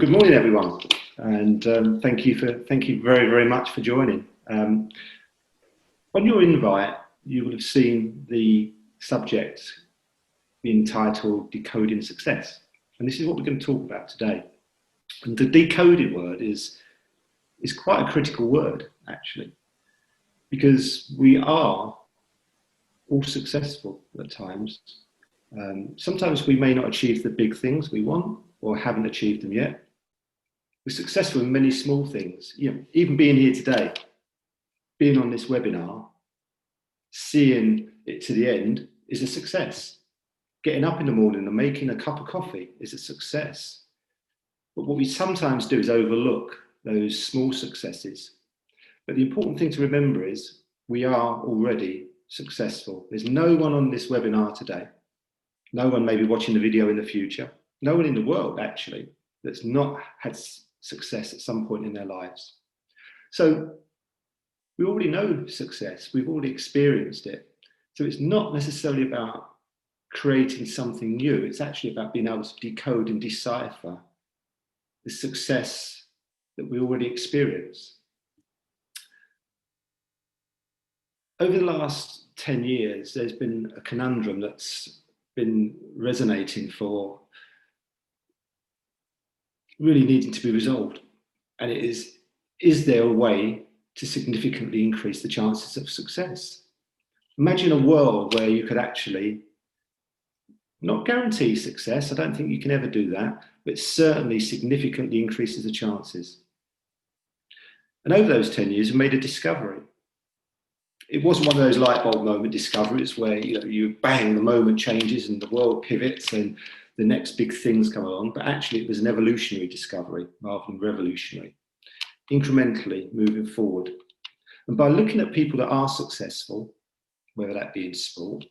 Good morning, everyone, and thank you very, very much for joining. On your invite, you will have seen the subject being titled Decoding Success, and this is what we're going to talk about today. And the decoding word is quite a critical word, actually, because we are all successful at times. Sometimes we may not achieve the big things we want or haven't achieved them yet. We're successful in many small things. Even being here today, being on this webinar, seeing it to the end is a success. Getting up in the morning and making a cup of coffee is a success. But what we sometimes do is overlook those small successes. But the important thing to remember is we are already successful. There's no one on this webinar today, no one maybe watching the video in the future, no one in the world actually that's not had success at some point in their lives. So we already know success, we've already experienced it. So it's not necessarily about creating something new, it's actually about being able to decode and decipher the success that we already experience. Over the last 10 years, there's been a conundrum that's been resonating for really needing to be resolved. And it is there a way to significantly increase the chances of success? Imagine a world where you could actually not guarantee success, I don't think you can ever do that, but certainly significantly increases the chances. And over those 10 years, we made a discovery. It wasn't one of those light bulb moment discoveries where you bang, the moment changes and the world pivots and the next big things come along, but actually it was an evolutionary discovery rather than revolutionary, incrementally moving forward. And by looking at people that are successful, whether that be in sport,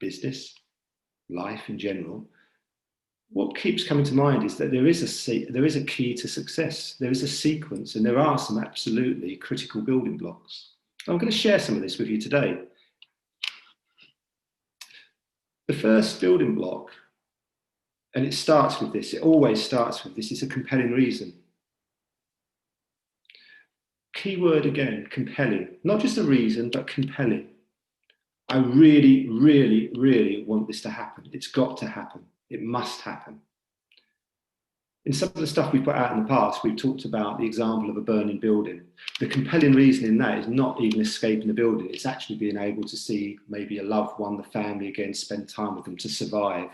business, life in general, what keeps coming to mind is that there is a key to success. There is a sequence, and there are some absolutely critical building blocks. I'm going to share some of this with you today. The first building block, and it starts with this, it always starts with this, is a compelling reason. Keyword again, compelling. Not just a reason, but compelling. I really, really, really want this to happen. It's got to happen. It must happen. In some of the stuff we've put out in the past, we've talked about the example of a burning building. The compelling reason in that is not even escaping the building. It's actually being able to see maybe a loved one, the family again, spend time with them to survive.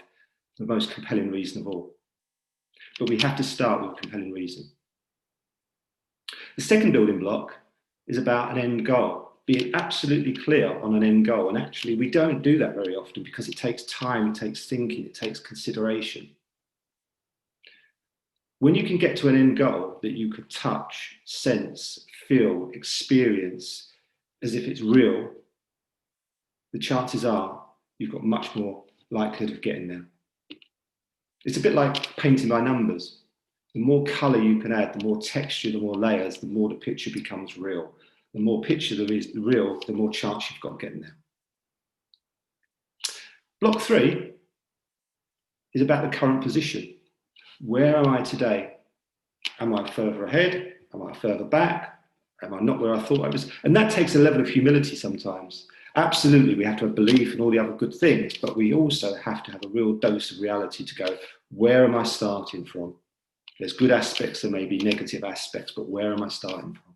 The most compelling reason of all. But we have to start with a compelling reason. The second building block is about an end goal, being absolutely clear on an end goal. And actually, we don't do that very often because it takes time, it takes thinking, it takes consideration. When you can get to an end goal that you could touch, sense, feel, experience as if it's real, the chances are you've got much more likelihood of getting there. It's a bit like painting by numbers. The more colour you can add, the more texture, the more layers, the more the picture becomes real. The more picture there is real, the more chance you've got of getting there. Block 3 is about the current position. Where am I today? Am I further ahead? Am I further back? Am I not where I thought I was? And that takes a level of humility sometimes. Absolutely, we have to have belief and all the other good things, but we also have to have a real dose of reality to go, where am I starting from? There's good aspects, there may be negative aspects, but where am I starting from?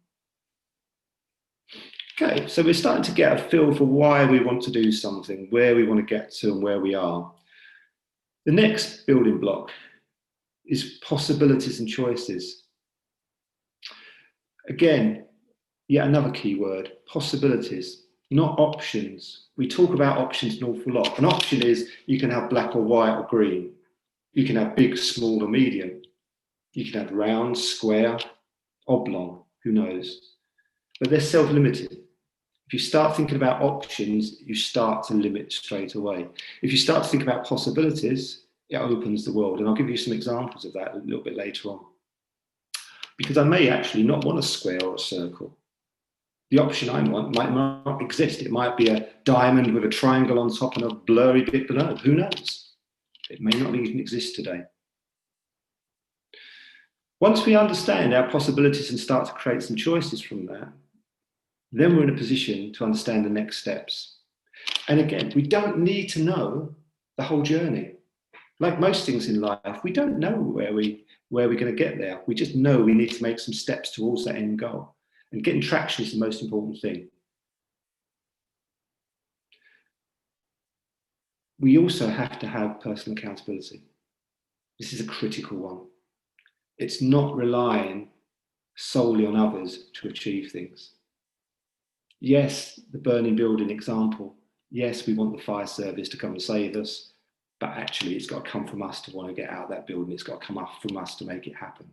Okay, so we're starting to get a feel for why we want to do something, where we want to get to and where we are. The next building block is possibilities and choices. Again, yet another key word, possibilities, not options. We talk about options an awful lot. An option is you can have black or white or green. You can have big, small or medium. You can have round, square, oblong, who knows? But they're self-limited. If you start thinking about options, you start to limit straight away. If you start to think about possibilities, it opens the world. And I'll give you some examples of that a little bit later on. Because I may actually not want a square or a circle. The option I want might not exist. It might be a diamond with a triangle on top and a blurry bit below. Who knows? It may not even exist today. Once we understand our possibilities and start to create some choices from that, then we're in a position to understand the next steps. And again, we don't need to know the whole journey. Like most things in life, we don't know where we're going to get there. We just know we need to make some steps towards that end goal. And getting traction is the most important thing. We also have to have personal accountability. This is a critical one. It's not relying solely on others to achieve things. Yes, the burning building example. Yes, we want the fire service to come and save us, but actually it's got to come from us to want to get out of that building. It's got to come up from us to make it happen.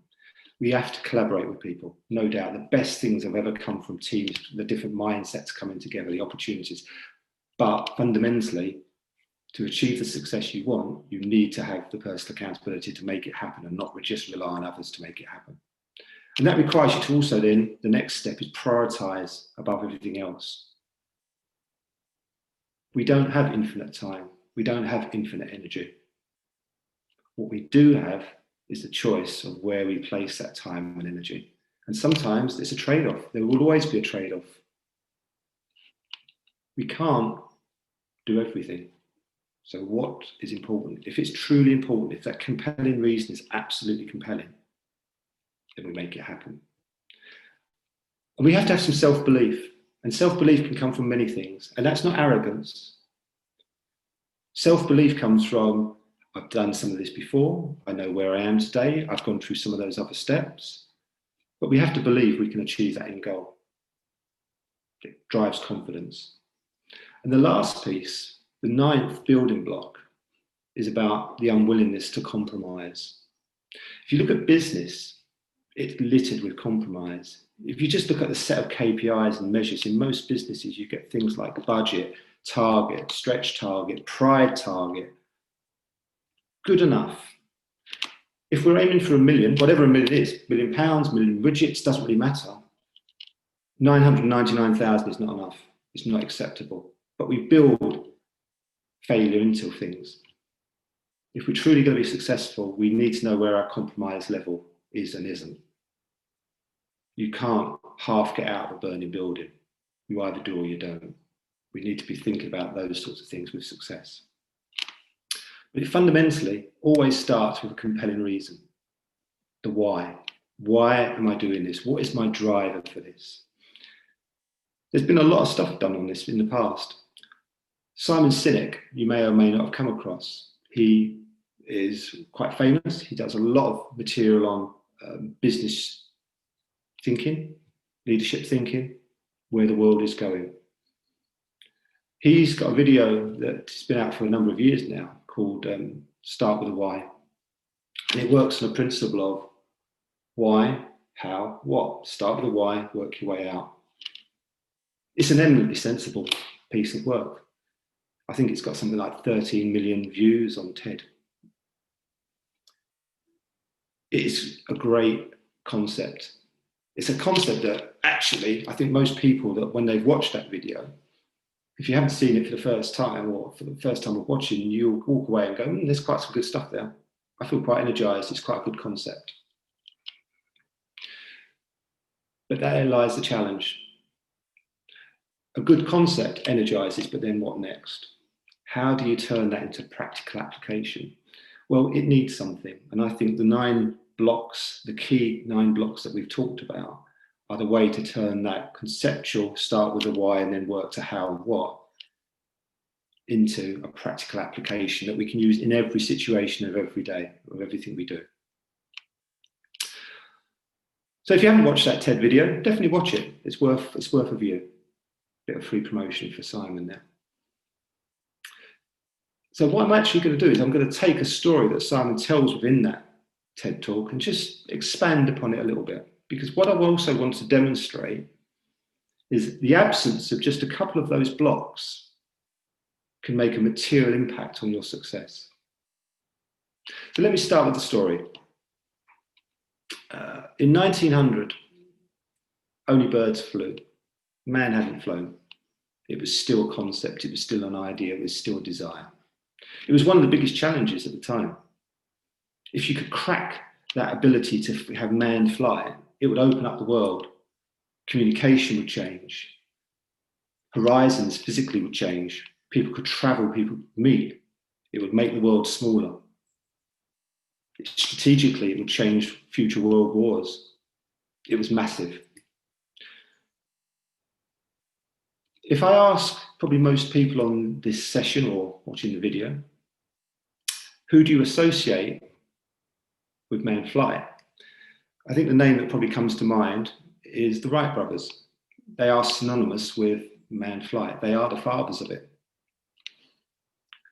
We have to collaborate with people, no doubt. The best things have ever come from teams, the different mindsets coming together, the opportunities. But fundamentally, to achieve the success you want, you need to have the personal accountability to make it happen and not just rely on others to make it happen. And that requires you to also then, the next step is prioritize above everything else. We don't have infinite time. We don't have infinite energy. What we do have is the choice of where we place that time and energy. And sometimes it's a trade-off. There will always be a trade-off. We can't do everything. So what is important? If it's truly important, if that compelling reason is absolutely compelling, then we make it happen. And we have to have some self-belief. And self-belief can come from many things. And that's not arrogance. Self-belief comes from, I've done some of this before. I know where I am today. I've gone through some of those other steps. But we have to believe we can achieve that end goal. It drives confidence. And the last piece, the ninth building block, is about the unwillingness to compromise. If you look at business, it's littered with compromise. If you just look at the set of KPIs and measures, in most businesses, you get things like budget, target, stretch target, pride target. Good enough. If we're aiming for 1 million, whatever 1 million is, £1 million, 1 million widgets, doesn't really matter. 999,000 is not enough. It's not acceptable. But we build failure into things. If we're truly going to be successful, we need to know where our compromise level is and isn't. You can't half get out of a burning building. You either do or you don't. We need to be thinking about those sorts of things with success. But it fundamentally always starts with a compelling reason. The why. Why am I doing this? What is my driver for this? There's been a lot of stuff done on this in the past. Simon Sinek, you may or may not have come across. He is quite famous. He does a lot of material on business thinking, leadership thinking, where the world is going. He's got a video that's been out for a number of years now called Start with a Why. And it works on a principle of why, how, what. Start with a why, work your way out. It's an eminently sensible piece of work. I think it's got something like 13 million views on TED. It's a great concept. It's a concept that actually, I think most people that when they've watched that video, if you haven't seen it for the first time or for the first time of watching, you'll walk away and go, there's quite some good stuff there. I feel quite energized. It's quite a good concept. But there lies the challenge. A good concept energizes, but then what next? How do you turn that into practical application? Well, it needs something. And I think the 9 blocks, the key 9 blocks that we've talked about, are the way to turn that conceptual, start with the why and then work to how and what, into a practical application that we can use in every situation of every day, of everything we do. So if you haven't watched that TED video, definitely watch it. It's worth a view. Bit of free promotion for Simon there. So what I'm actually going to do is I'm going to take a story that Simon tells within that TED talk and just expand upon it a little bit. Because what I also want to demonstrate is the absence of just a couple of those blocks can make a material impact on your success. So let me start with the story. In 1900, only birds flew. Man hadn't flown. It was still a concept, it was still an idea, it was still a desire. It was one of the biggest challenges at the time. If you could crack that ability to have manned flight, it would open up the world. Communication would change. Horizons physically would change. People could travel, people could meet. It would make the world smaller. Strategically, it would change future world wars. It was massive. If I ask probably most people on this session or watching the video, who do you associate with manned flight? I think the name that probably comes to mind is the Wright brothers. They are synonymous with manned flight. They are the fathers of it.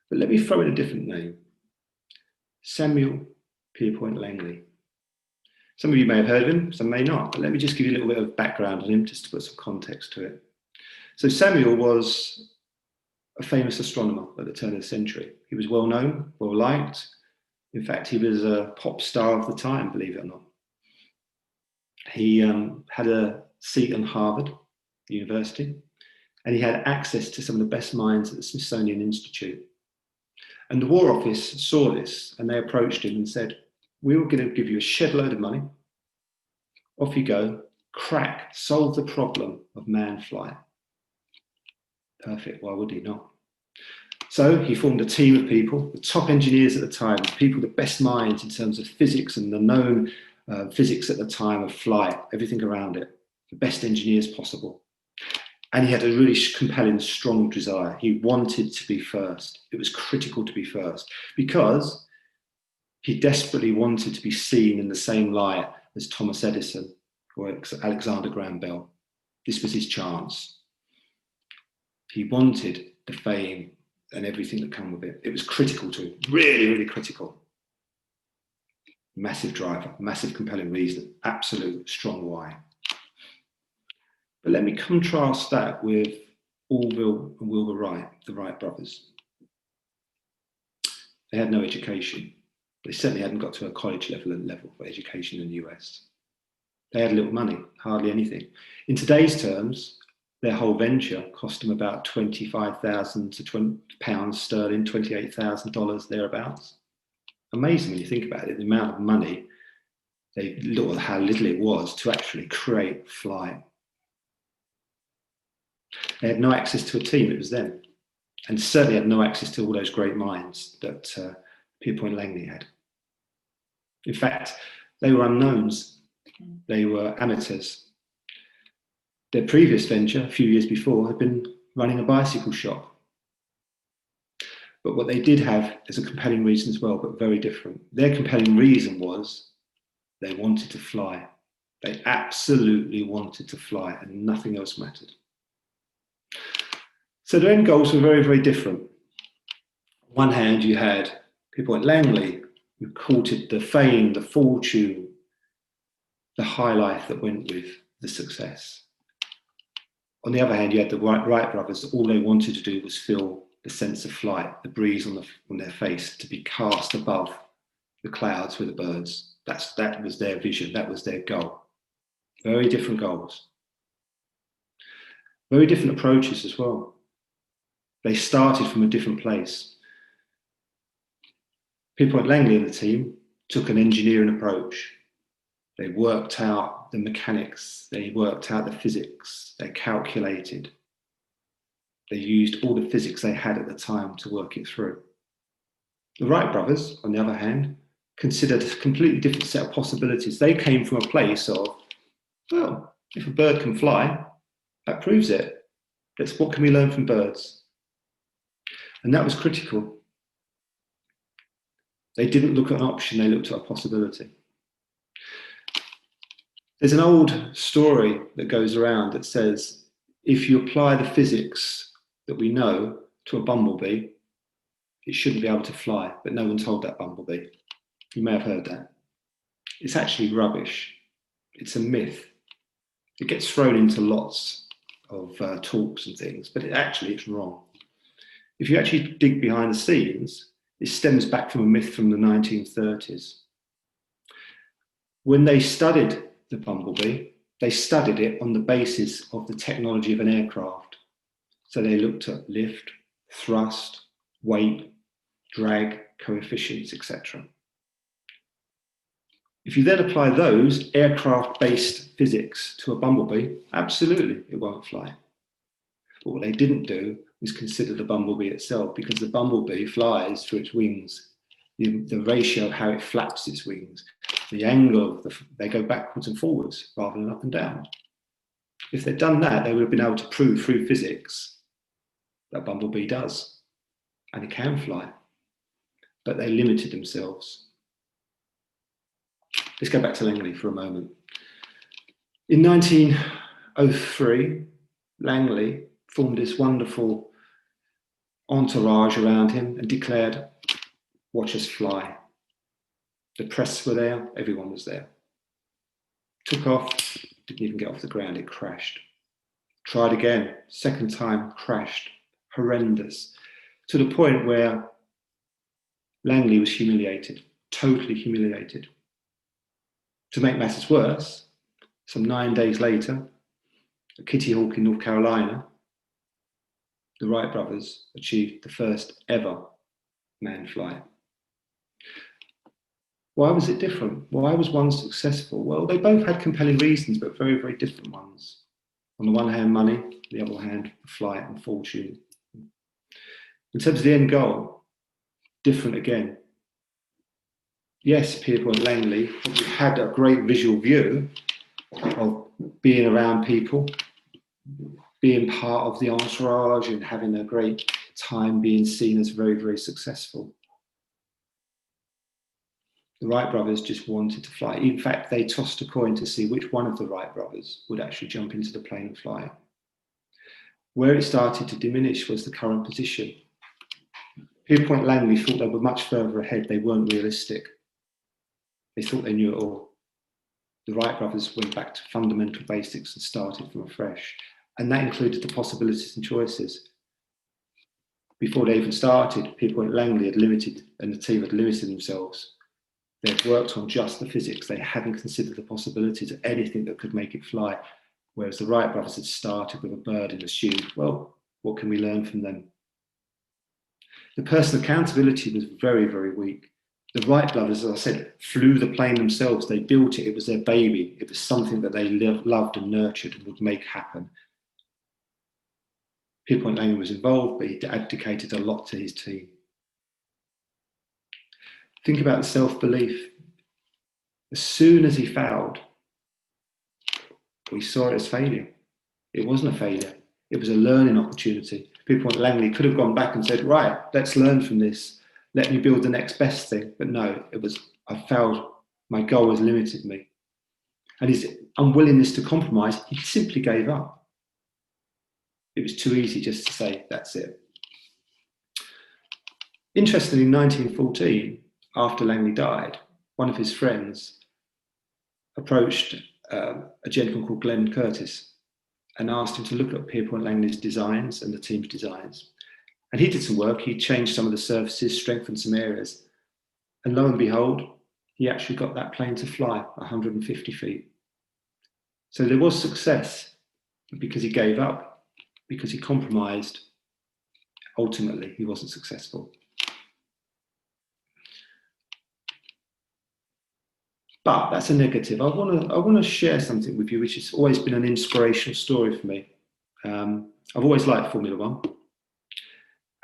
But let me throw in a different name. Samuel Pierpont Langley. Some of you may have heard of him, some may not, but let me just give you a little bit of background on him just to put some context to it. So Samuel was a famous astronomer at the turn of the century. He was well known, well liked. In fact, he was a pop star of the time, believe it or not. He had a seat on Harvard University, and he had access to some of the best minds at the Smithsonian Institute. And the War Office saw this, and they approached him and said, "We were going to give you a shed load of money. Off you go, crack, solve the problem of manned flight." Perfect, why would he not? So he formed a team of people, the top engineers at the time, people, the best minds in terms of physics and the known physics at the time of flight, everything around it, the best engineers possible. And he had a really compelling, strong desire. He wanted to be first. It was critical to be first because he desperately wanted to be seen in the same light as Thomas Edison or Alexander Graham Bell. This was his chance. He wanted the fame and everything that came with it. It was critical to him, really, really critical. Massive driver, massive compelling reason, absolute strong why. But let me contrast that with Orville and Wilbur Wright, the Wright brothers. They had no education. They certainly hadn't got to a college level of education in the US. They had little money, hardly anything. In today's terms, their whole venture cost them about £25,000 to pounds sterling, $28,000 thereabouts. Amazing when you think about it, the amount of money, they look at how little it was to actually create flight. They had no access to a team, it was them. And certainly had no access to all those great minds that Pierpont Langley had. In fact, they were unknowns. They were amateurs. Their previous venture, a few years before, had been running a bicycle shop. But what they did have is a compelling reason as well, but very different. Their compelling reason was they wanted to fly. They absolutely wanted to fly, and nothing else mattered. So their end goals were very, very different. On one hand, you had Pierpont Langley, who courted the fame, the fortune, the high life that went with the success. On the other hand, you had the Wright brothers. All they wanted to do was feel the sense of flight, the breeze on their face, to be cast above the clouds with the birds. That was their vision. That was their goal. Very different goals. Very different approaches as well. They started from a different place. People at Langley and the team took an engineering approach. They worked out the mechanics, they worked out the physics, they calculated. They used all the physics they had at the time to work it through. The Wright brothers, on the other hand, considered a completely different set of possibilities. They came from a place of, well, if a bird can fly, that proves it. What can we learn from birds? And that was critical. They didn't look at an option, they looked at a possibility. There's an old story that goes around that says, if you apply the physics that we know to a bumblebee, it shouldn't be able to fly, but no one told that bumblebee. You may have heard that. It's actually rubbish. It's a myth. It gets thrown into lots of talks and things, but it's wrong. If you actually dig behind the scenes, it stems back from a myth from the 1930s. When they studied the bumblebee, they studied it on the basis of the technology of an aircraft. So they looked at lift, thrust, weight, drag, coefficients, etc. If you then apply those aircraft-based physics to a bumblebee, absolutely it won't fly. But what they didn't do was consider the bumblebee itself, because the bumblebee flies through its wings, the ratio of how it flaps its wings, the angle of they go backwards and forwards rather than up and down. If they'd done that, they would have been able to prove through physics that bumblebee does, and it can fly, but they limited themselves. Let's go back to Langley for a moment. In 1903, Langley formed this wonderful entourage around him and declared, "Watch us fly." The press were there, everyone was there. Took off, didn't even get off the ground, it crashed. Tried again, second time, crashed. Horrendous. To the point where Langley was humiliated, totally humiliated. To make matters worse, some 9 days later, at Kitty Hawk in North Carolina, the Wright brothers achieved the first ever manned flight. Why was it different? Why was one successful? Well, they both had compelling reasons, but very, very different ones. On the one hand, money, on the other hand, flight and fortune. In terms of the end goal, different again. Yes, Pierpont Langley had a great visual view of being around people, being part of the entourage and having a great time being seen as very, very successful. The Wright brothers just wanted to fly. In fact, they tossed a coin to see which one of the Wright brothers would actually jump into the plane and fly. Where it started to diminish was the current position. Pierpont Langley thought they were much further ahead. They weren't realistic. They thought they knew it all. The Wright brothers went back to fundamental basics and started from afresh. And that included the possibilities and choices. Before they even started, Pierpont Langley had limited, and the team had limited themselves. They had worked on just the physics. They hadn't considered the possibilities of anything that could make it fly. Whereas the Wright brothers had started with a bird and assumed, well, what can we learn from them? The personal accountability was very, very weak. The Wright brothers, as I said, flew the plane themselves. They built it. It was their baby. It was something that they loved and nurtured and would make happen. Pierpont Langley was involved, but he abdicated a lot to his team. Think about the self-belief. As soon as he failed, we saw it as failure. It wasn't a failure. It was a learning opportunity. Pierpont Langley could have gone back and said, right, let's learn from this. Let me build the next best thing. But no, it was, I failed. My goal has limited me. And his unwillingness to compromise, he simply gave up. It was too easy just to say, that's it. Interestingly, in 1914, after Langley died, one of his friends approached a gentleman called Glenn Curtis and asked him to look at Pierpont Langley's designs and the team's designs. And he did some work. He changed some of the surfaces, strengthened some areas. And lo and behold, he actually got that plane to fly 150 feet. So there was success, but because he gave up, because he compromised, ultimately he wasn't successful. But that's a negative. I want to share something with you, which has always been an inspirational story for me. I've always liked Formula One.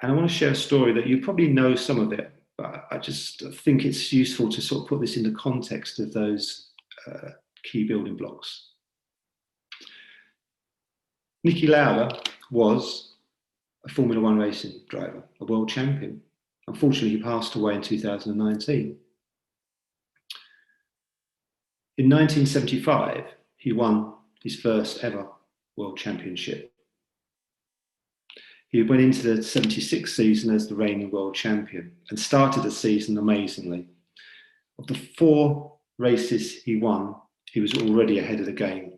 And I want to share a story that you probably know some of it, but I just think it's useful to sort of put this in the context of those key building blocks. Niki Lauda was a Formula One racing driver, a world champion. Unfortunately, he passed away in 2019. In 1975, he won his first ever world championship. He went into the 76 season as the reigning world champion and started the season amazingly. Of the 4 races he won, he was already ahead of the game.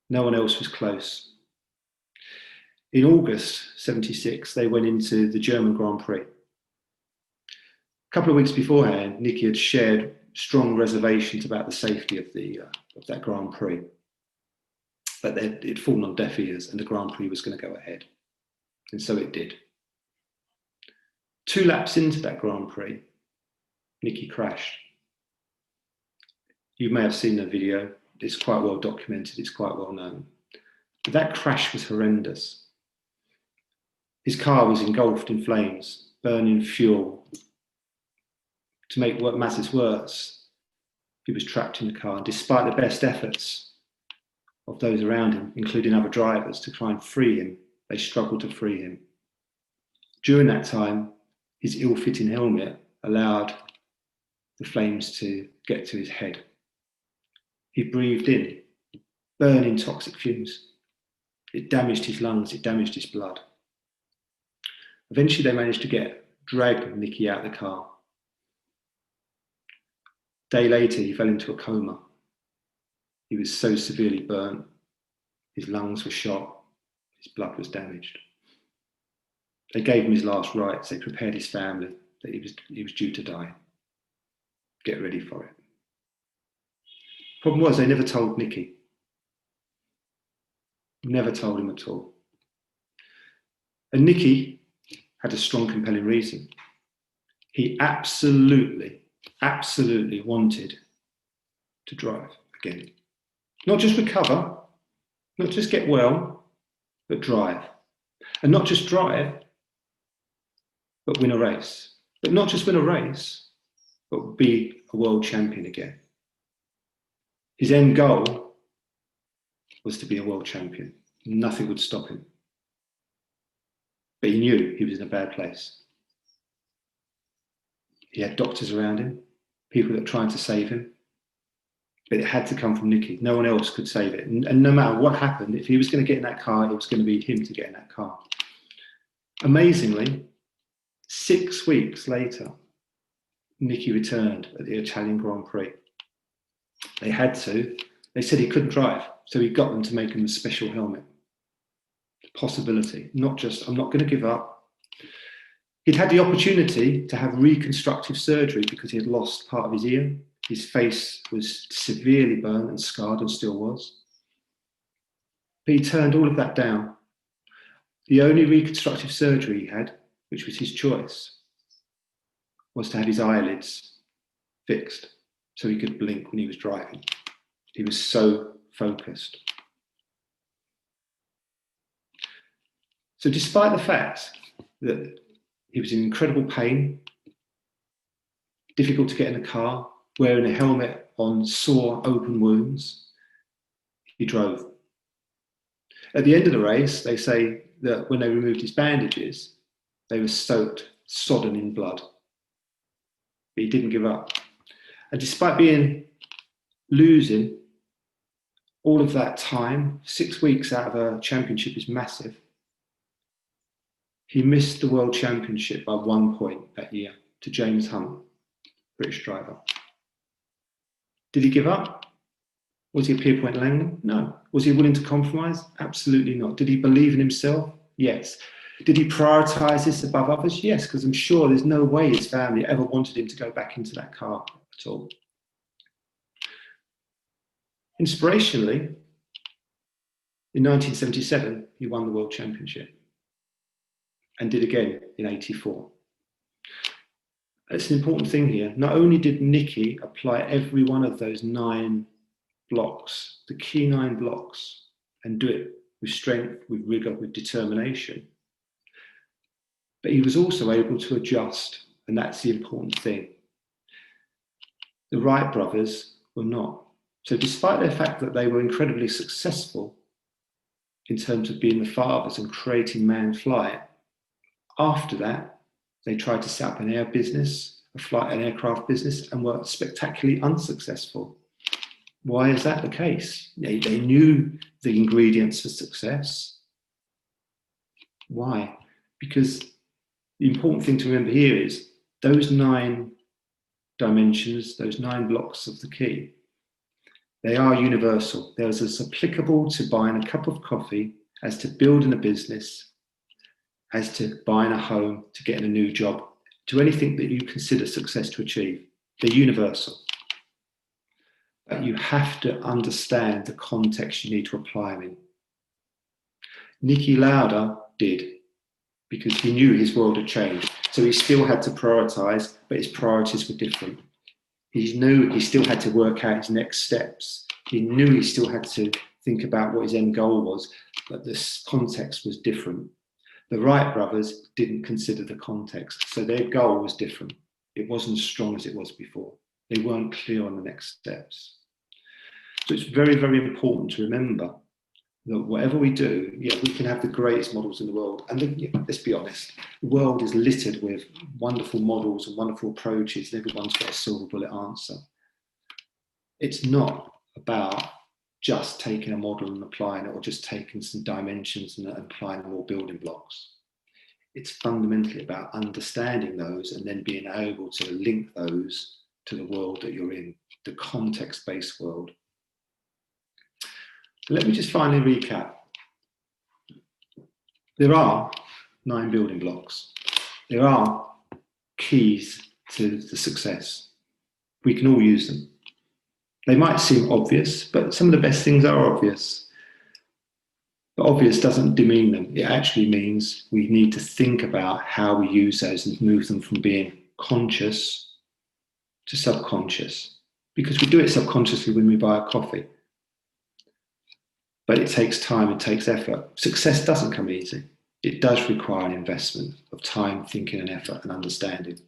No one else was close. In August 76, they went into the German Grand Prix. A couple of weeks beforehand, Niki had shared strong reservations about the safety of that Grand Prix. But it'd fallen on deaf ears and the Grand Prix was going to go ahead. And so it did. 2 laps into that Grand Prix, Niki crashed. You may have seen the video. It's quite well documented. It's quite well known. But that crash was horrendous. His car was engulfed in flames, burning fuel. To make matters worse, he was trapped in the car. And despite the best efforts of those around him, including other drivers, to try and free him, they struggled to free him. During that time, his ill-fitting helmet allowed the flames to get to his head. He breathed in burning toxic fumes. It damaged his lungs, it damaged his blood. Eventually, they managed to drag Nicky out of the car. A day later, he fell into a coma. He was so severely burnt, his lungs were shot, his blood was damaged. They gave him his last rites. They prepared his family that he was due to die. Get ready for it. Problem was, they never told Nicky. Never told him at all. And Nicky had a strong, compelling reason. He absolutely wanted to drive again. Not just recover, not just get well, but drive. And not just drive, but win a race. But not just win a race, but be a world champion again. His end goal was to be a world champion. Nothing would stop him. But he knew he was in a bad place. He had doctors around him, people that were trying to save him. But it had to come from Nicky. No one else could save it. And no matter what happened, if he was going to get in that car, it was going to be him to get in that car. Amazingly, 6 weeks later, Nicky returned at the Italian Grand Prix. They had to. They said he couldn't drive, so he got them to make him a special helmet. Possibility, not just, I'm not going to give up. He'd had the opportunity to have reconstructive surgery because he had lost part of his ear. His face was severely burned and scarred and still was. But he turned all of that down. The only reconstructive surgery he had, which was his choice, was to have his eyelids fixed so he could blink when he was driving. He was so focused. So despite the fact that he was in incredible pain, difficult to get in the car, wearing a helmet on sore, open wounds, he drove. At the end of the race, they say that when they removed his bandages, they were soaked, sodden in blood. But he didn't give up. And despite losing all of that time, 6 weeks out of a championship is massive, he missed the World Championship by 1 point that year to James Hunt, British driver. Did he give up? Was he a Pierpoint Langland? No. Was he willing to compromise? Absolutely not. Did he believe in himself? Yes. Did he prioritise this above others? Yes, because I'm sure there's no way his family ever wanted him to go back into that car at all. Inspirationally, in 1977, he won the World Championship and did again in 84. It's an important thing here. Not only did Nicky apply every one of those 9 blocks, the key 9 blocks, and do it with strength, with rigour, with determination, but he was also able to adjust, and that's the important thing. The Wright brothers were not. So despite the fact that they were incredibly successful in terms of being the fathers and creating manned flight, after that, they tried to set up an air business, an aircraft business, and were spectacularly unsuccessful. Why is that the case? They knew the ingredients for success. Why? Because the important thing to remember here is those 9 dimensions, those 9 blocks of the key, they are universal. They're as applicable to buying a cup of coffee as to building a business, as to buying a home, to getting a new job, to anything that you consider success to achieve. They're universal. But you have to understand the context you need to apply them in. Nicky Lauda did, because he knew his world had changed. So he still had to prioritise, but his priorities were different. He knew he still had to work out his next steps. He knew he still had to think about what his end goal was, but this context was different. The Wright brothers didn't consider the context, so their goal was different. It wasn't as strong as it was before. They weren't clear on the next steps. So it's very, very important to remember that whatever we do, yeah, we can have the greatest models in the world. And let's be honest, the world is littered with wonderful models and wonderful approaches, and everyone's got a silver bullet answer. It's not about just taking a model and applying it, or just taking some dimensions and applying them all building blocks. It's fundamentally about understanding those and then being able to link those to the world that you're in, the context-based world. So let me just finally recap. There are 9 building blocks. There are keys to the success. We can all use them. They might seem obvious, but some of the best things are obvious. But obvious doesn't demean them. It actually means we need to think about how we use those and move them from being conscious to subconscious. Because we do it subconsciously when we buy a coffee. But it takes time, it takes effort. Success doesn't come easy. It does require an investment of time, thinking and effort and understanding.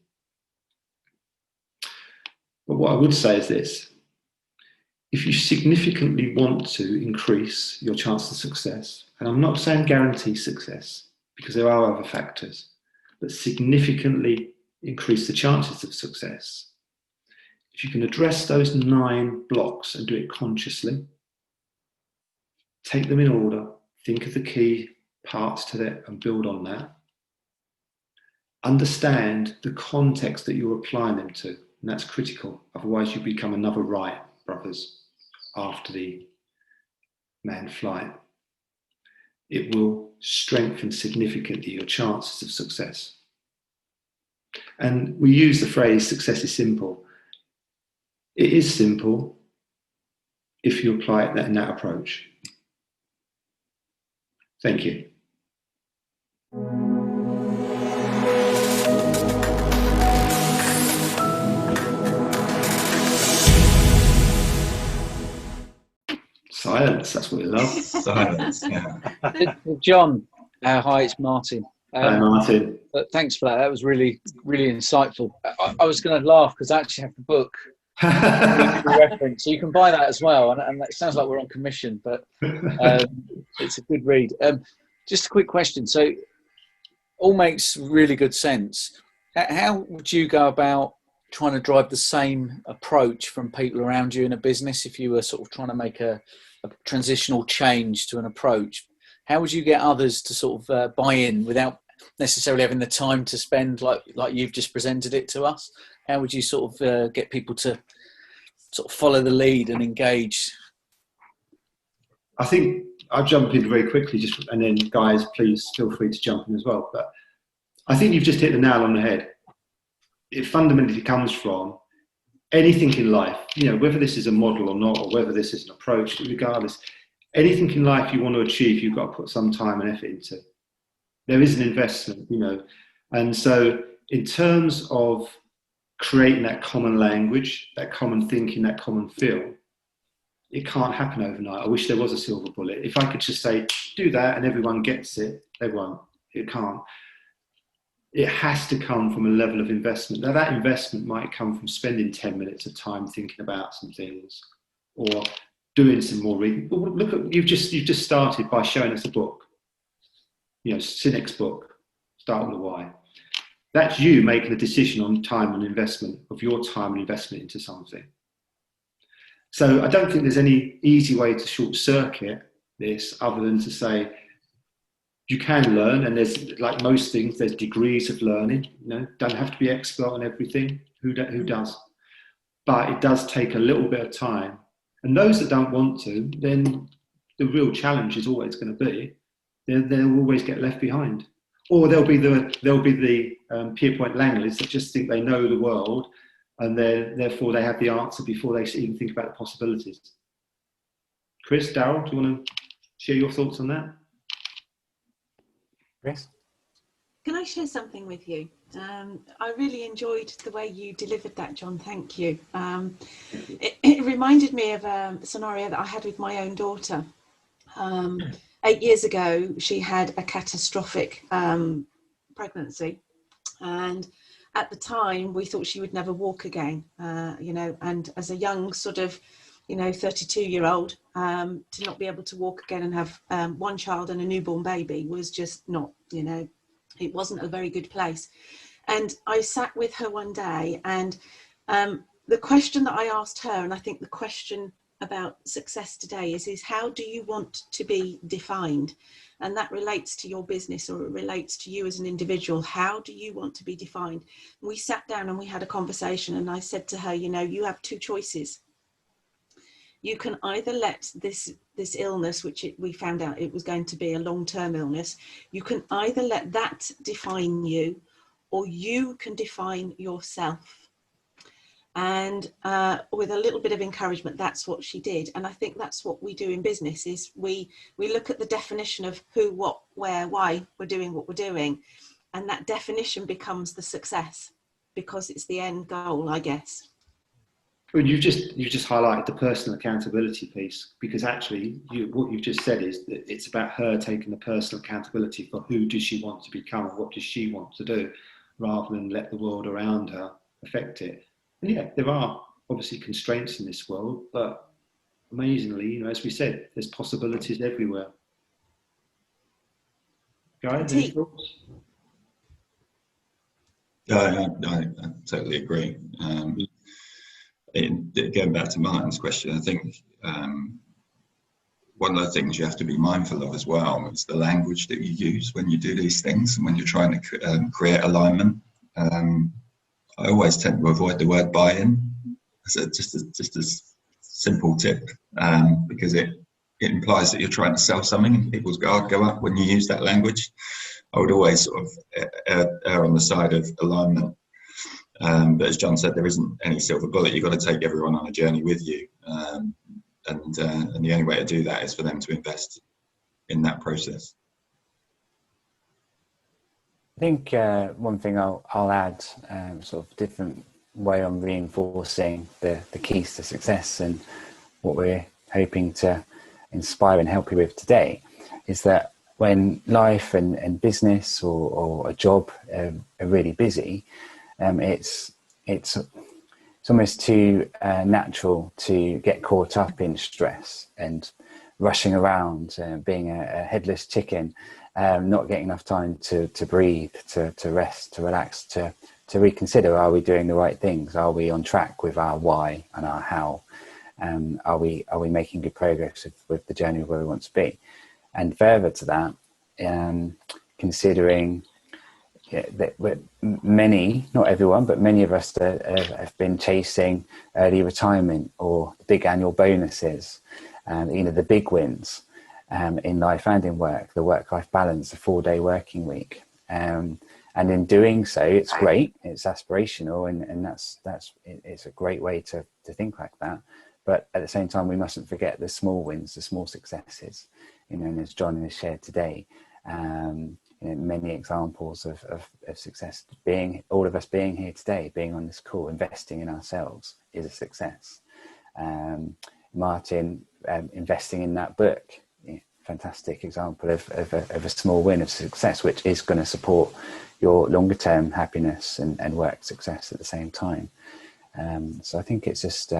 But what I would say is this. If you significantly want to increase your chance of success, and I'm not saying guarantee success, because there are other factors, but significantly increase the chances of success, if you can address those 9 blocks and do it consciously, take them in order, think of the key parts to that and build on that. Understand the context that you're applying them to, and that's critical. Otherwise you become another Wright brothers after the manned flight. It will strengthen significantly your chances of success. And we use the phrase success is simple. It is simple if you apply it in that approach. Thank you. Silence, that's what we love. Silence, yeah. John, hi, it's Martin. Hi, Martin. Thanks for that. That was really, really insightful. I was going to laugh because I actually have the book reference, so you can buy that as well. And that sounds like we're on commission, but it's a good read. Just a quick question. So, all makes really good sense. How would you go about trying to drive the same approach from people around you in a business if you were sort of trying to make a transitional change to an approach? How would you get others to sort of buy in without necessarily having the time to spend like you've just presented it to us? How would you sort of get people to sort of follow the lead and engage? I think I'll jump in very quickly, and then guys, please feel free to jump in as well. But I think you've just hit the nail on the head. It fundamentally comes from anything in life, whether this is a model or not, or whether this is an approach, regardless, anything in life you want to achieve, you've got to put some time and effort into. There is an investment, And so in terms of creating that common language, that common thinking, that common feel, it can't happen overnight. I wish there was a silver bullet. If I could just say, do that and everyone gets it, they won't. It can't. It has to come from a level of investment. Now that investment might come from spending 10 minutes of time thinking about some things or doing some more reading. But look at, you've just started by showing us a book, Sinek's book, Start with a Why. That's you making a decision on time and investment, of your time and investment into something. So I don't think there's any easy way to short circuit this other than to say, you can learn, and there's, like most things, there's degrees of learning. Don't have to be expert on everything. Who does? But it does take a little bit of time. And those that don't want to, then the real challenge is always going to be they'll always get left behind, or there'll be the Pierpoint Langleys that just think they know the world, and therefore they have the answer before they even think about the possibilities. Chris, Darryl, do you want to share your thoughts on that? Chris? Can I share something with you? I really enjoyed the way you delivered that, John. Thank you. It reminded me of a scenario that I had with my own daughter. 8 years ago, she had a catastrophic pregnancy, and at the time we thought she would never walk again, you know, and as a young sort of, you know, 32-year-old, to not be able to walk again and have one child and a newborn baby was just not, you know, it wasn't a very good place. And I sat with her one day, and the question that I asked her, and I think the question about success today is how do you want to be defined? And that relates to your business, or it relates to you as an individual. How do you want to be defined? We sat down and we had a conversation, and I said to her, you know, you have two choices. You can either let this illness, which we found out it was going to be a long-term illness, you can either let that define you, or you can define yourself. And with a little bit of encouragement, that's what she did. And I think that's what we do in business, is we look at the definition of who, what, where, why we're doing what we're doing. And that definition becomes the success, because it's the end goal, I guess. Well, you just highlighted the personal accountability piece, because actually what you've just said is that it's about her taking the personal accountability for who does she want to become and what does she want to do, rather than let the world around her affect it. And yeah, there are obviously constraints in this world, but amazingly, you know, as we said, there's possibilities everywhere. Guys, any thoughts? I totally agree. Going back to Martin's question, I think one of the things you have to be mindful of as well is the language that you use when you do these things and when you're trying to create alignment. I always tend to avoid the word buy-in. So just a simple tip, because it implies that you're trying to sell something and people's guard go up when you use that language. I would always sort of err on the side of alignment. But as John said, there isn't any silver bullet. You've got to take everyone on a journey with you. And the only way to do that is for them to invest in that process. I think one thing I'll add, sort of different way on reinforcing the keys to success and what we're hoping to inspire and help you with today, is that when life and business or a job are really busy, it's almost too natural to get caught up in stress and rushing around, being a headless chicken, not getting enough time to breathe, to rest, to relax, to reconsider, are we doing the right things? Are we on track with our why and our how? Are we making good progress with the journey where we want to be? And further to that, considering that many, not everyone, but many of us that have been chasing early retirement or the big annual bonuses, you know, the big wins in life and in work, the work-life balance, the 4-day working week. And in doing so, it's great, it's aspirational, and it's a great way to think like that. But at the same time, we mustn't forget the small wins, the small successes, you know, and as John has shared today, you know, many examples of success. All of us being here today, being on this call, investing in ourselves is a success. Martin, investing in that book, fantastic example of a small win of success, which is going to support your longer term happiness and work success at the same time. So I think it's just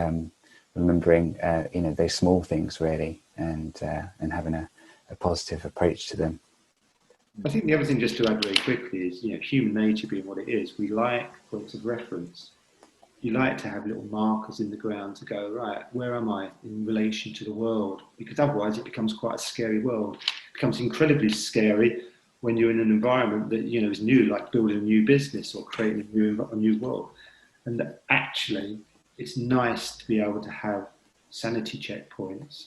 remembering, you know, those small things really, and having a positive approach to them. I think the other thing, just to add very quickly, is, you know, human nature being what it is, we like points of reference. You like to have little markers in the ground to go, right, where am I in relation to the world? Because otherwise it becomes quite a scary world. It becomes incredibly scary when you're in an environment that, you know, is new, like building a new business or creating a new world. And actually, it's nice to be able to have sanity checkpoints.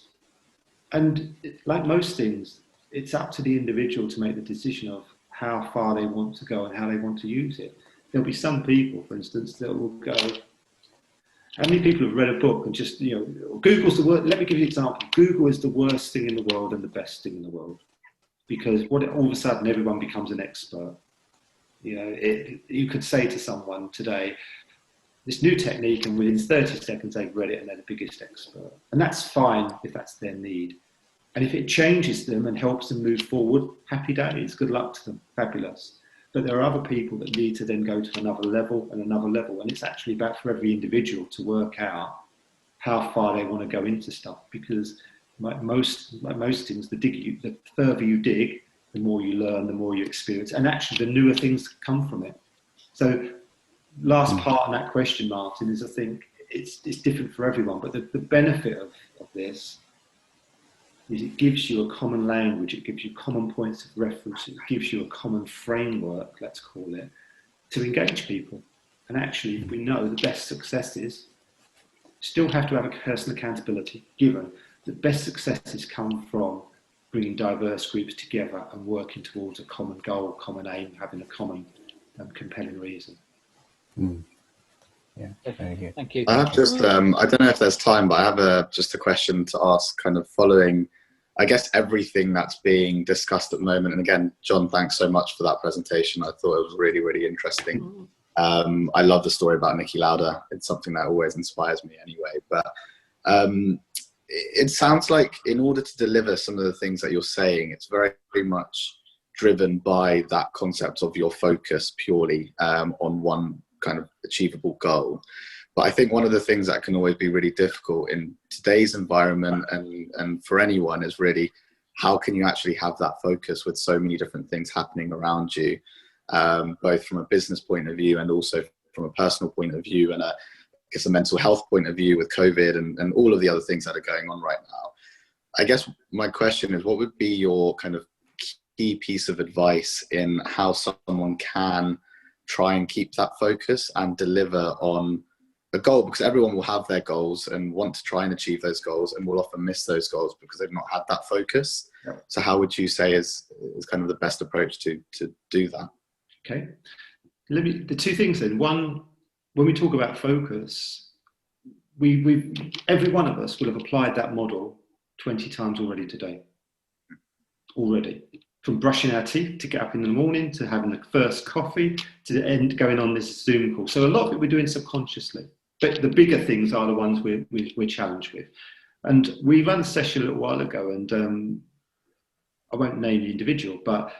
And like most things, it's up to the individual to make the decision of how far they want to go and how they want to use it. There'll be some people, for instance, that will go, how many people have read a book and just, you know, Google's the worst, let me give you an example. Google is the worst thing in the world and the best thing in the world, because all of a sudden everyone becomes an expert. You could say to someone today, this new technique, and within 30 seconds they've read it and they're the biggest expert. And that's fine if that's their need. And if it changes them and helps them move forward, happy days, good luck to them, fabulous. But there are other people that need to then go to another level and another level. And it's actually about for every individual to work out how far they want to go into stuff. Because like most things, the further you dig, the more you learn, the more you experience. And actually the newer things come from it. So last part of that question, Martin, is I think it's different for everyone. But the benefit of this is it gives you a common language, it gives you common points of reference, it gives you a common framework, let's call it, to engage people. And actually, we know the best successes still have to have a personal accountability, given the best successes come from bringing diverse groups together and working towards a common goal, common aim, having a common compelling reason. Yeah, very good. Thank you. I have just, I don't know if there's time, but I have just a question to ask, kind of following, I guess, everything that's being discussed at the moment. And again, John, thanks so much for that presentation. I thought it was really, really interesting. I love the story about Niki Lauda. It's something that always inspires me anyway. But it sounds like in order to deliver some of the things that you're saying, it's very, very much driven by that concept of your focus purely on one kind of achievable goal. But I think one of the things that can always be really difficult in today's environment and for anyone is really, how can you actually have that focus with so many different things happening around you, both from a business point of view and also from a personal point of view and a mental health point of view with COVID and all of the other things that are going on right now. I guess my question is, what would be your kind of key piece of advice in how someone can try and keep that focus and deliver on a goal? Because everyone will have their goals and want to try and achieve those goals and will often miss those goals because they've not had that focus. Yep. So how would you say is kind of the best approach to do that? Okay. The two things then. One, when we talk about focus, every one of us will have applied that model 20 times already today. Already. From brushing our teeth to get up in the morning, to having the first coffee, to the end going on this Zoom call. So a lot of it we're doing subconsciously. But the bigger things are the ones we're challenged with. And we ran a session a little while ago, and I won't name the individual, but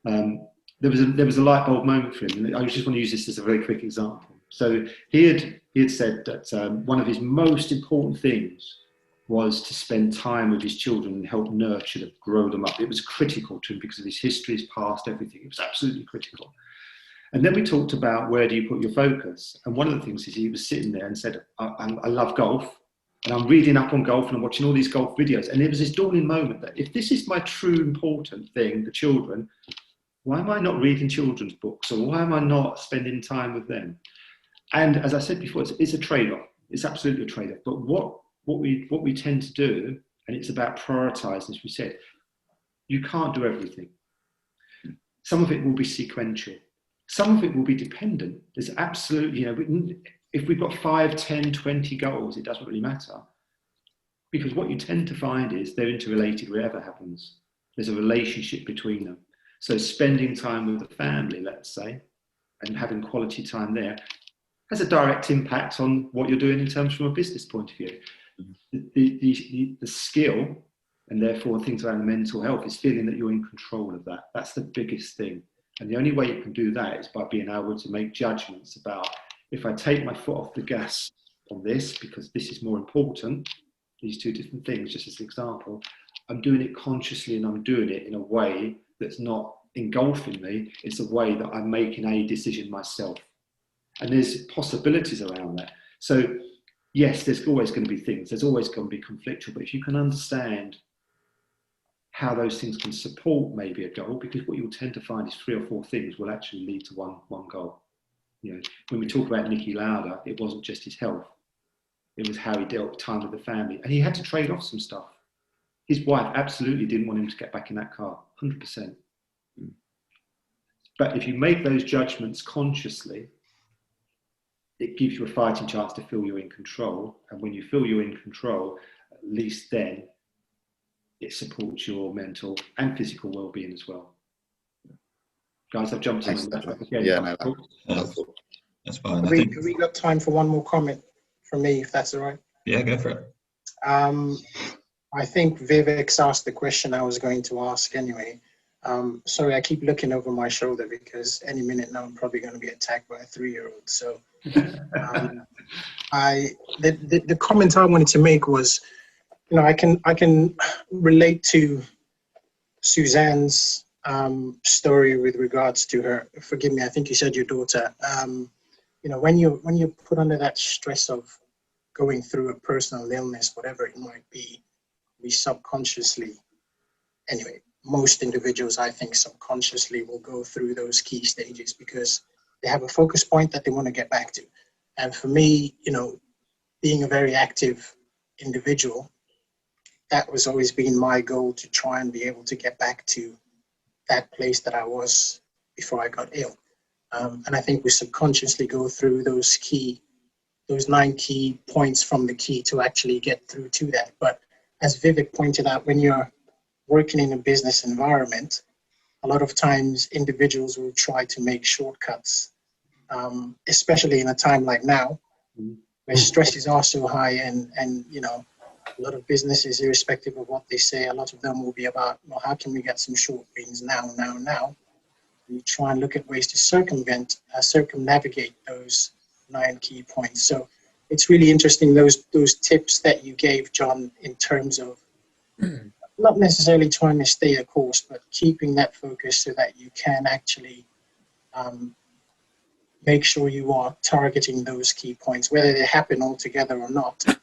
there was a light bulb moment for him. And I just want to use this as a very quick example. So he had said that one of his most important things was to spend time with his children and help nurture them, grow them up. It was critical to him because of his history, his past, everything. It was absolutely critical. And then we talked about, where do you put your focus? And one of the things is, he was sitting there and said, I love golf, and I'm reading up on golf and I'm watching all these golf videos. And it was this dawning moment that if this is my true important thing, the children, why am I not reading children's books? Or why am I not spending time with them? And as I said before, it's a trade-off. It's absolutely a trade-off. But what we tend to do, and it's about prioritizing, as we said, you can't do everything. Some of it will be sequential. Some of it will be dependent. There's absolutely, if we've got 5, 10, 20 goals, it doesn't really matter. Because what you tend to find is they're interrelated whatever happens. There's a relationship between them. So spending time with the family, let's say, and having quality time there has a direct impact on what you're doing in terms from a business point of view. The skill, and therefore things around the mental health, is feeling that you're in control of that. That's the biggest thing. And the only way you can do that is by being able to make judgments about, if I take my foot off the gas on this, because this is more important, these two different things, just as an example, I'm doing it consciously and I'm doing it in a way that's not engulfing me. It's a way that I'm making a decision myself. And there's possibilities around that. So yes, there's always going to be things, there's always going to be conflictual, but if you can understand how those things can support maybe a goal, because what you'll tend to find is 3 or 4 things will actually lead to one goal. When we talk about Niki Lauda, it wasn't just his health, it was how he dealt with time with the family, and he had to trade off some stuff. His wife absolutely didn't want him to get back in that car, 100%. But if you make those judgments consciously, it gives you a fighting chance to feel you're in control. And when you feel you're in control, at least then it supports your mental and physical well-being as well. Guys, I've jumped in. Yeah, no, helpful. That's fine. Have we got time for one more comment from me, if that's all right? Yeah, go for it. I think Vivek's asked the question I was going to ask anyway. Sorry, I keep looking over my shoulder because any minute now I'm probably going to be attacked by a 3-year-old. So the comment I wanted to make was, I can relate to Suzanne's story with regards to her. Forgive me, I think you said your daughter. When you're put under that stress of going through a personal illness, whatever it might be, we subconsciously, anyway, most individuals, I think, subconsciously will go through those key stages because they have a focus point that they want to get back to. And for me, being a very active individual, that was always been my goal, to try and be able to get back to that place that I was before I got ill. And I think we subconsciously go through those 9 key points from the key to actually get through to that. But as Vivek pointed out, when you're working in a business environment, a lot of times individuals will try to make shortcuts, especially in a time like now, where stresses are so high and a lot of businesses, irrespective of what they say, a lot of them will be about, well, how can we get some short wins now? You try and look at ways to circumnavigate those 9 key points. So it's really interesting, those tips that you gave, John, in terms of not necessarily trying to stay a course, but keeping that focus so that you can actually make sure you are targeting those key points, whether they happen altogether or not. I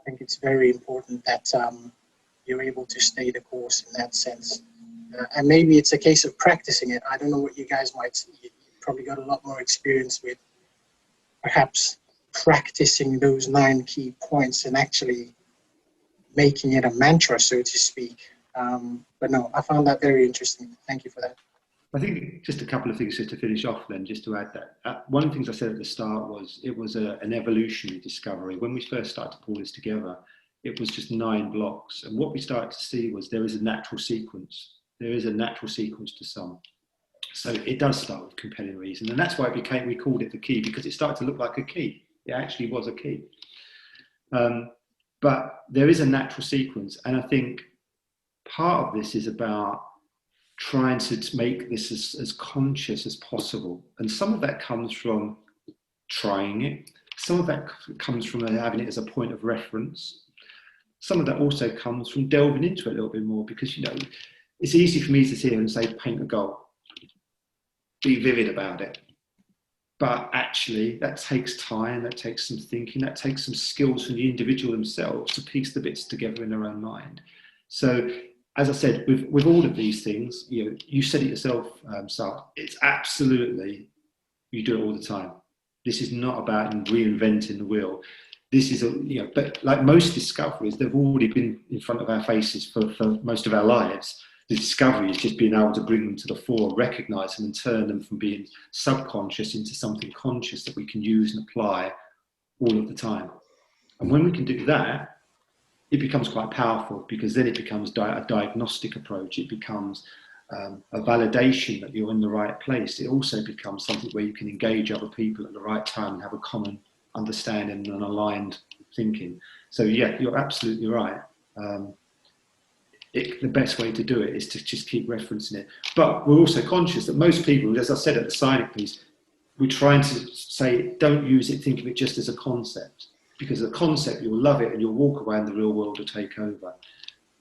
think it's very important that you're able to stay the course in that sense. And maybe it's a case of practicing it. I don't know what you guys you probably got a lot more experience with perhaps practicing those 9 key points and actually making it a mantra, so to speak. But no, I found that very interesting. Thank you for that. I think just a couple of things just to finish off then, just to add that. One of the things I said at the start was it was an evolutionary discovery. When we first started to pull this together, it was just 9 blocks. And what we started to see was there is a natural sequence. There is a natural sequence to some. So it does start with compelling reason. And that's why we called it the key, because it started to look like a key. It actually was a key. But there is a natural sequence. And I think part of this is about trying to make this as conscious as possible. And some of that comes from trying it. Some of that comes from having it as a point of reference. Some of that also comes from delving into it a little bit more, because, it's easy for me to sit here and say, paint a goal, be vivid about it. But actually, that takes time, that takes some thinking, that takes some skills from the individual themselves to piece the bits together in their own mind. So, as I said, with all of these things, you said it yourself, Sarah, it's absolutely, you do it all the time. This is not about reinventing the wheel. This is, but like most discoveries, they've already been in front of our faces for most of our lives. The discovery is just being able to bring them to the fore, recognise them and turn them from being subconscious into something conscious that we can use and apply all of the time. And when we can do that, it becomes quite powerful, because then it becomes a diagnostic approach. It becomes a validation that you're in the right place. It also becomes something where you can engage other people at the right time and have a common understanding and aligned thinking. So yeah, you're absolutely right. The best way to do it is to just keep referencing it. But we're also conscious that most people, as I said at the signing piece, we're trying to say, don't use it, think of it just as a concept. Because the concept, you'll love it and you'll walk away and the real world will take over.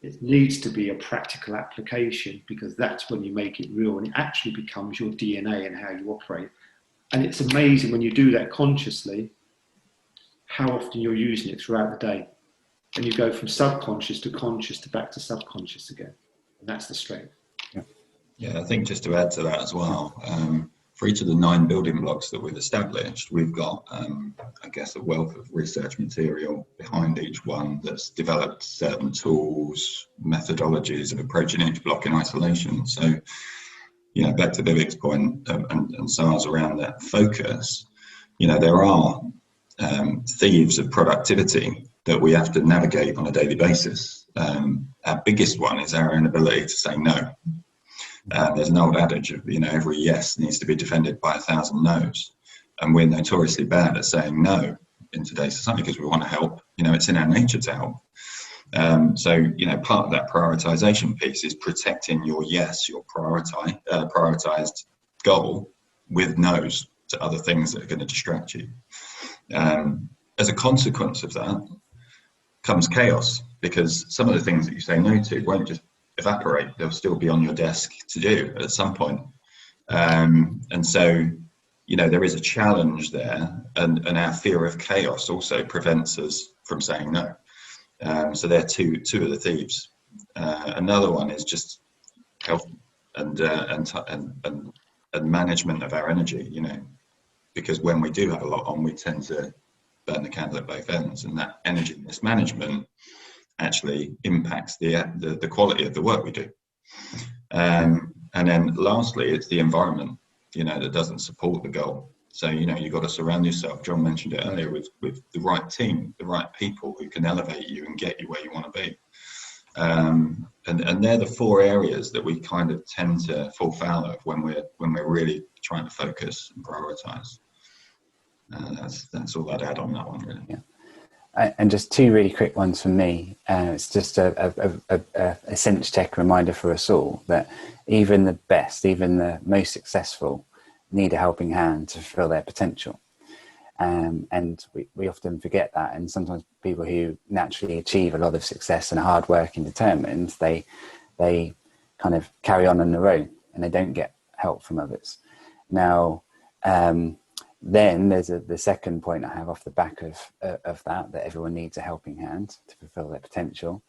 It needs to be a practical application, because that's when you make it real and it actually becomes your DNA and how you operate. And it's amazing when you do that consciously, how often you're using it throughout the day. And you go from subconscious to conscious to back to subconscious again. And that's the strength. Yeah, I think just to add to that as well, for each of the 9 building blocks that we've established, we've got, I guess, a wealth of research material behind each one that's developed certain tools, methodologies of approaching each block in isolation. So, back to Vivek's point and so on around that focus, there are thieves of productivity that we have to navigate on a daily basis. Our biggest one is our inability to say no. There's an old adage of, every yes needs to be defended by 1,000 no's. And we're notoriously bad at saying no in today's society because we want to help. It's in our nature to help. So, part of that prioritization piece is protecting your yes, your prioritized goal with no's to other things that are going to distract you. As a consequence of that comes chaos, because some of the things that you say no to won't just evaporate. They'll still be on your desk to do at some point. And so, there is a challenge there, and our fear of chaos also prevents us from saying no. So they're two of the thieves. Another one is just health and management of our energy. Because when we do have a lot on, we tend to burn the candle at both ends, and that energy mismanagement actually impacts the quality of the work we do. And then lastly, it's the environment, that doesn't support the goal. So, you've got to surround yourself, John mentioned it earlier, with the right team, the right people who can elevate you and get you where you want to be. And they're the 4 areas that we kind of tend to fall foul of when we're really trying to focus and prioritize. That's all I'd add on that one, really. Yeah. And just 2 really quick ones from me. It's just a sense check reminder for us all that even the best, even the most successful, need a helping hand to fulfill their potential. And we often forget that. And sometimes people who naturally achieve a lot of success and are hard work and determined, they kind of carry on their own and they don't get help from others. Now, then there's the second point I have off the back of that everyone needs a helping hand to fulfill their potential.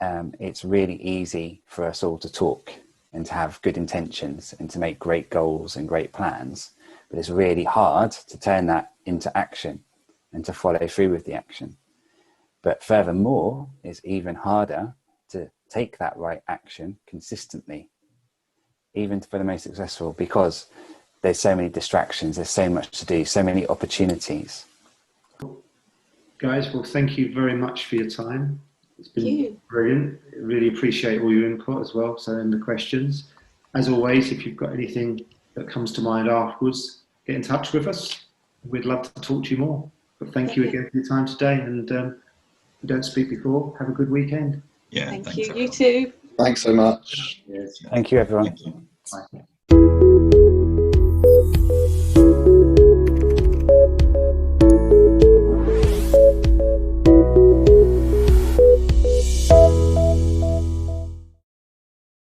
It's really easy for us all to talk and to have good intentions and to make great goals and great plans, but it's really hard to turn that into action and to follow through with the action. But furthermore, it's even harder to take that right action consistently, even for the most successful, because there's so many distractions, there's so much to do, so many opportunities. Guys, well, thank you very much for your time. It's been brilliant. Really appreciate all your input as well, so and the questions. As always, if you've got anything that comes to mind afterwards, get in touch with us. We'd love to talk to you more. But thank you again for your time today, and if we don't speak before, have a good weekend. Yeah, thank you. You too. Thanks so much. Yes. Thank you, everyone. Thank you. Bye.